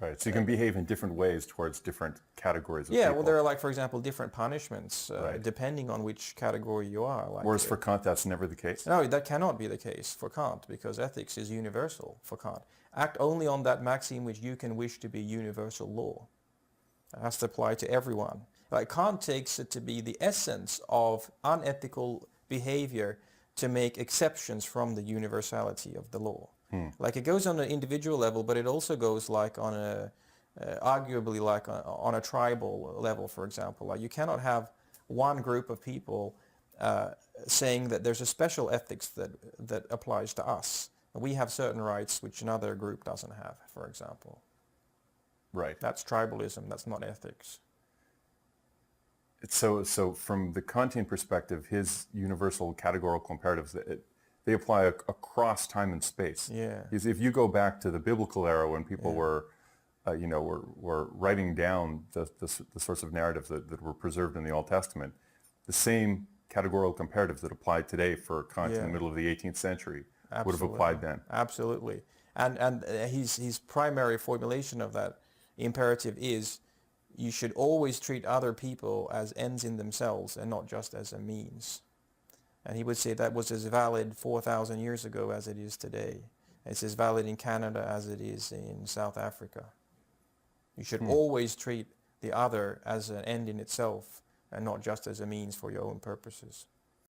Right. So you can behave in different ways towards different categories of Yeah, people. well, there are, like, for example, different punishments Right. depending on which category you are. Like, Whereas for Kant, that's never the case. no, that cannot be the case for Kant, because ethics is universal for Kant. Act only on that maxim which you can wish to be universal law. It has to apply to everyone. Like, Kant takes it to be the essence of unethical behavior to make exceptions from the universality of the law. Like, it goes on an individual level, but it also goes like on a arguably like on a tribal level, for example. Like, you cannot have one group of people saying that there's a special ethics that applies to us. We have certain rights which another group doesn't have, for example. Right. That's tribalism. That's not ethics. So from the Kantian perspective, his universal categorical imperatives, they apply across time and space. Yeah. Because if you go back to the biblical era when people were writing down the sorts of narratives that were preserved in the Old Testament, the same categorical imperatives that applied today for Kant in the middle of the 18th century would have applied then. Absolutely. And his primary formulation of that imperative is, you should always treat other people as ends in themselves and not just as a means. And he would say that was as valid 4,000 years ago as it is today. It's as valid in Canada as it is in South Africa. You should always treat the other as an end in itself and not just as a means for your own purposes.